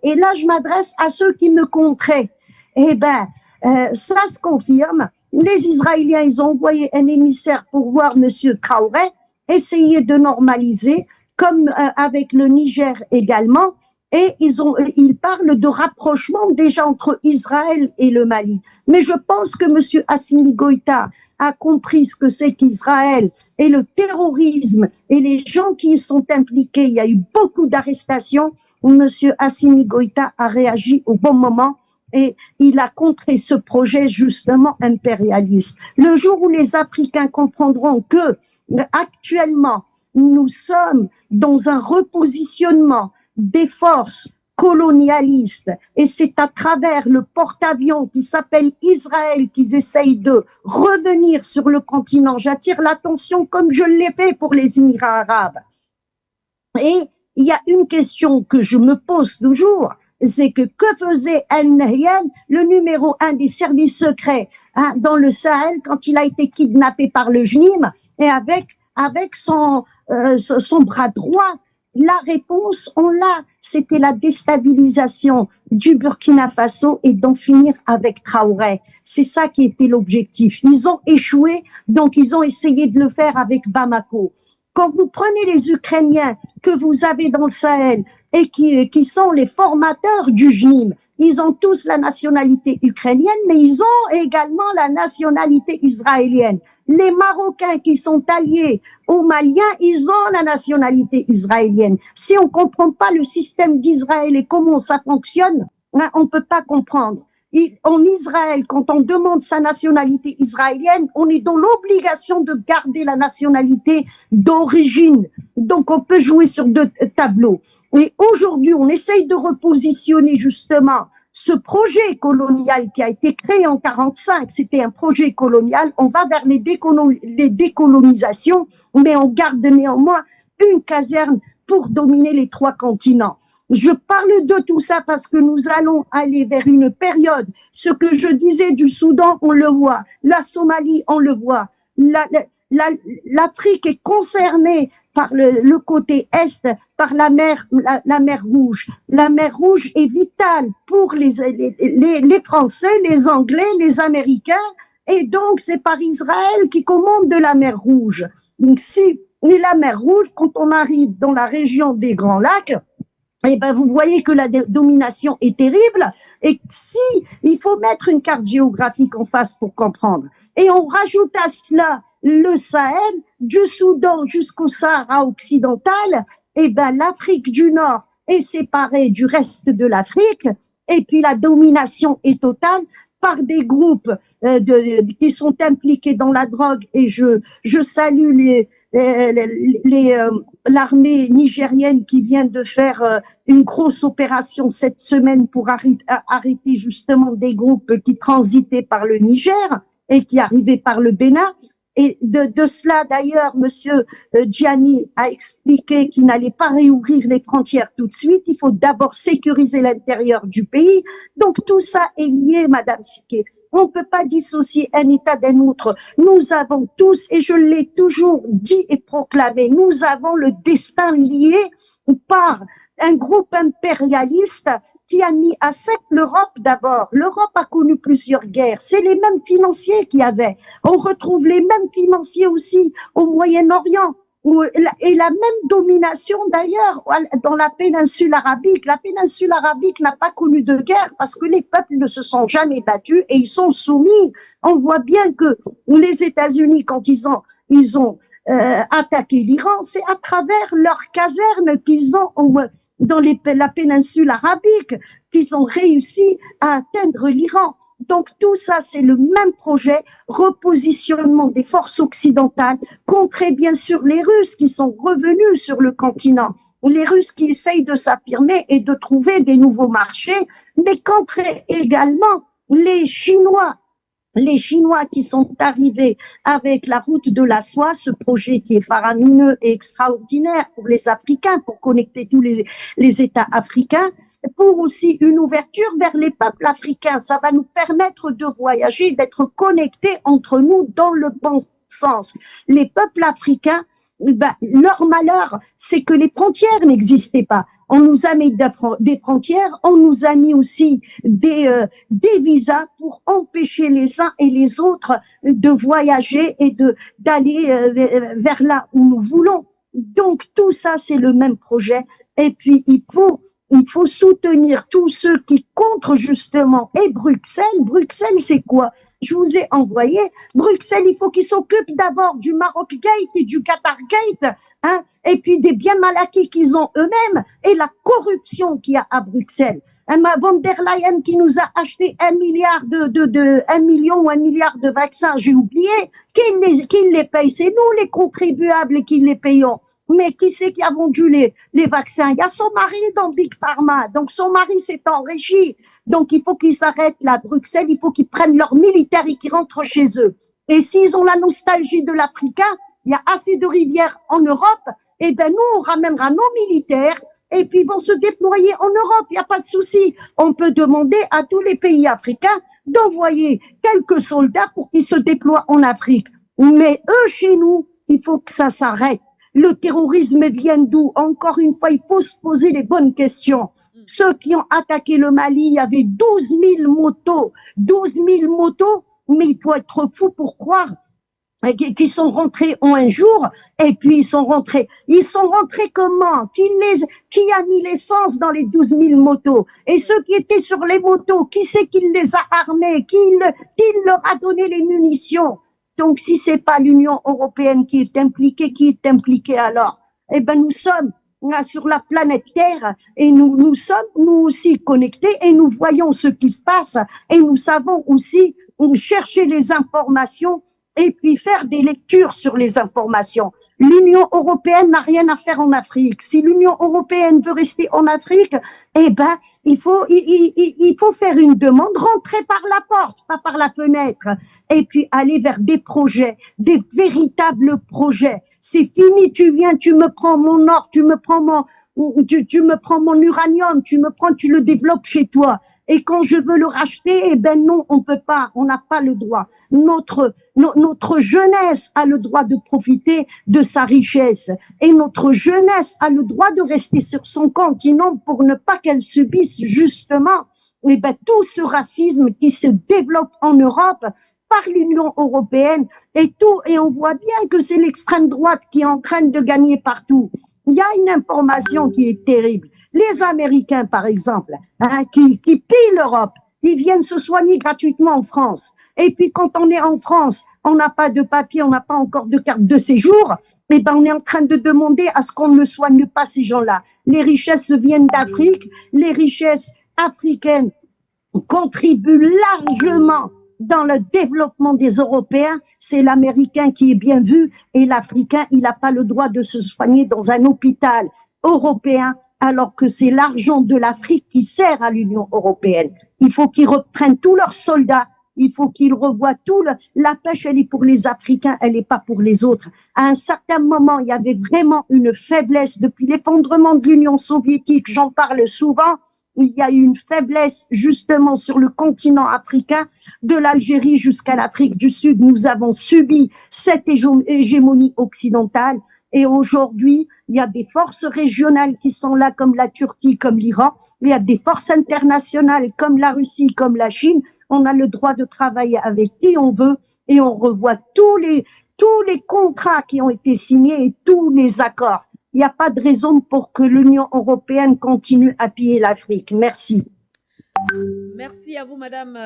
Et là, je m'adresse à ceux qui me contraient. Eh ben, ça se confirme. Les Israéliens, ils ont envoyé un émissaire pour voir Monsieur Traoré, essayer de normaliser, comme avec le Niger également. Et ils parlent de rapprochement déjà entre Israël et le Mali. Mais je pense que Monsieur Assimi Goïta a compris ce que c'est qu'Israël et le terrorisme et les gens qui y sont impliqués. Il y a eu beaucoup d'arrestations où Monsieur Assimi Goïta a réagi au bon moment et il a contré ce projet justement impérialiste. Le jour où les Africains comprendront que actuellement nous sommes dans un repositionnement des forces colonialistes et c'est à travers le porte-avions qui s'appelle Israël qu'ils essayent de revenir sur le continent. J'attire l'attention comme je l'ai fait pour les Émirats arabes. Et il y a une question que je me pose toujours, c'est que faisait Al-Nahyan, le numéro 1 des services secrets dans le Sahel quand il a été kidnappé par le JNIM et avec son bras droit. La réponse, on l'a, c'était la déstabilisation du Burkina Faso et d'en finir avec Traoré. C'est ça qui était l'objectif. Ils ont échoué, donc ils ont essayé de le faire avec Bamako. Quand vous prenez les Ukrainiens que vous avez dans le Sahel et qui sont les formateurs du JNIM, ils ont tous la nationalité ukrainienne, mais ils ont également la nationalité israélienne. Les Marocains qui sont alliés aux Maliens, ils ont la nationalité israélienne. Si on comprend pas le système d'Israël et comment ça fonctionne, on peut pas comprendre. En Israël, quand on demande sa nationalité israélienne, on est dans l'obligation de garder la nationalité d'origine. Donc, on peut jouer sur deux tableaux. Et aujourd'hui, on essaye de repositionner justement ce projet colonial qui a été créé en 45. C'était un projet colonial. On va vers les décolonisations, mais on garde néanmoins une caserne pour dominer les 3 continents. Je parle de tout ça parce que nous allons aller vers une période. Ce que je disais du Soudan, on le voit. La Somalie, on le voit. L'Afrique est concernée par le côté est, par la mer Rouge. La mer Rouge est vitale pour les Français, les Anglais, les Américains, et donc c'est par Israël qui commande de la mer Rouge. Donc si la mer Rouge, quand on arrive dans la région des Grands Lacs, eh ben, vous voyez que la domination est terrible et si il faut mettre une carte géographique en face pour comprendre. Et on rajoute à cela le Sahel, du Soudan jusqu'au Sahara occidental, eh ben, l'Afrique du Nord est séparée du reste de l'Afrique et puis la domination est totale par des groupes qui sont impliqués dans la drogue et je salue l'armée nigérienne qui vient de faire une grosse opération cette semaine pour arrêter justement des groupes qui transitaient par le Niger et qui arrivaient par le Bénin. Et de cela, d'ailleurs, Monsieur Gianni a expliqué qu'il n'allait pas réouvrir les frontières tout de suite. Il faut d'abord sécuriser l'intérieur du pays. Donc tout ça est lié, Madame Siké. On ne peut pas dissocier un État d'un autre. Nous avons tous, et je l'ai toujours dit et proclamé, nous avons le destin lié par un groupe impérialiste qui a mis à sec l'Europe d'abord. L'Europe a connu plusieurs guerres. C'est les mêmes financiers qu'il y avait. On retrouve les mêmes financiers aussi au Moyen-Orient. Et la même domination d'ailleurs dans la péninsule arabique. La péninsule arabique n'a pas connu de guerre parce que les peuples ne se sont jamais battus et ils sont soumis. On voit bien que les États-Unis, quand ils ont attaqué l'Iran, c'est à travers leurs casernes qu'ils ont dans la péninsule arabique qu'ils ont réussi à atteindre l'Iran. Donc tout ça, c'est le même projet, repositionnement des forces occidentales, contrer bien sûr les Russes qui sont revenus sur le continent, les Russes qui essayent de s'affirmer et de trouver des nouveaux marchés, mais contrer également les Chinois qui sont arrivés avec la route de la soie, ce projet qui est faramineux et extraordinaire pour les Africains, pour connecter tous les États africains, pour aussi une ouverture vers les peuples africains. Ça va nous permettre de voyager, d'être connectés entre nous dans le bon sens. Les peuples africains, leur malheur, c'est que les frontières n'existaient pas. On nous a mis des frontières, on nous a mis aussi des visas pour empêcher les uns et les autres de voyager et d'aller vers là où nous voulons. Donc tout ça, c'est le même projet. Et puis il faut soutenir tous ceux qui contre justement. Et Bruxelles, c'est quoi? Je vous ai envoyé. Bruxelles, il faut qu'ils s'occupent d'abord du Maroc Gate et du Qatar Gate, hein, et puis des biens mal acquis qu'ils ont eux-mêmes et la corruption qu'il y a à Bruxelles. Von der Leyen qui nous a acheté 1 milliard 1 million ou 1 milliard de vaccins, j'ai oublié. Qui les paye? C'est nous les contribuables qui les payons. Mais qui c'est qui a vendu les vaccins? Il y a son mari dans Big Pharma. Donc son mari s'est enrichi. Donc il faut qu'ils s'arrêtent là, Bruxelles, il faut qu'ils prennent leurs militaires et qu'ils rentrent chez eux. Et s'ils ont la nostalgie de l'Africain, il y a assez de rivières en Europe, et ben nous on ramènera nos militaires et puis ils vont se déployer en Europe, il n'y a pas de souci. On peut demander à tous les pays africains d'envoyer quelques soldats pour qu'ils se déploient en Afrique. Mais eux, chez nous, il faut que ça s'arrête. Le terrorisme vient d'où? Encore une fois, il faut se poser les bonnes questions. Ceux qui ont attaqué le Mali, il y avait 12 000 motos. 12 000 motos, mais il faut être fou pour croire qu'ils sont rentrés en un jour, et puis ils sont rentrés comment? Qui a mis l'essence dans les 12 000 motos? Et ceux qui étaient sur les motos, qui c'est qui les a armés? Qui leur a donné les munitions? Donc si c'est pas l'Union européenne qui est impliquée alors? Eh ben nous sommes là sur la planète Terre et nous sommes nous aussi connectés et nous voyons ce qui se passe et nous savons aussi chercher les informations et puis faire des lectures sur les informations. L'Union européenne n'a rien à faire en Afrique. Si l'Union européenne veut rester en Afrique, eh ben, il faut faire une demande, rentrer par la porte, pas par la fenêtre, et puis aller vers des projets, des véritables projets. C'est fini, tu viens, tu me prends mon or, tu me prends mon uranium, tu le développes chez toi. Et quand je veux le racheter, eh ben non, on peut pas, on n'a pas le droit. Notre jeunesse a le droit de profiter de sa richesse. Et notre jeunesse a le droit de rester sur son continent pour ne pas qu'elle subisse justement, eh ben, tout ce racisme qui se développe en Europe par l'Union européenne et on voit bien que c'est l'extrême droite qui est en train de gagner partout. Il y a une information qui est terrible. Les Américains, par exemple, hein, qui pillent l'Europe, ils viennent se soigner gratuitement en France. Et puis quand on est en France, on n'a pas de papier, on n'a pas encore de carte de séjour, et ben on est en train de demander à ce qu'on ne soigne pas ces gens-là. Les richesses viennent d'Afrique, les richesses africaines contribuent largement dans le développement des Européens. C'est l'Américain qui est bien vu et l'Africain, il n'a pas le droit de se soigner dans un hôpital européen alors que c'est l'argent de l'Afrique qui sert à l'Union européenne. Il faut qu'ils reprennent tous leurs soldats, il faut qu'ils revoient la pêche, elle est pour les Africains, elle n'est pas pour les autres. À un certain moment, il y avait vraiment une faiblesse depuis l'effondrement de l'Union soviétique, j'en parle souvent, il y a eu une faiblesse justement sur le continent africain, de l'Algérie jusqu'à l'Afrique du Sud, nous avons subi cette hégémonie occidentale. Et aujourd'hui, il y a des forces régionales qui sont là, comme la Turquie, comme l'Iran. Il y a des forces internationales, comme la Russie, comme la Chine. On a le droit de travailler avec qui on veut et on revoit tous les contrats qui ont été signés et tous les accords. Il n'y a pas de raison pour que l'Union européenne continue à piller l'Afrique. Merci. Merci à vous, Madame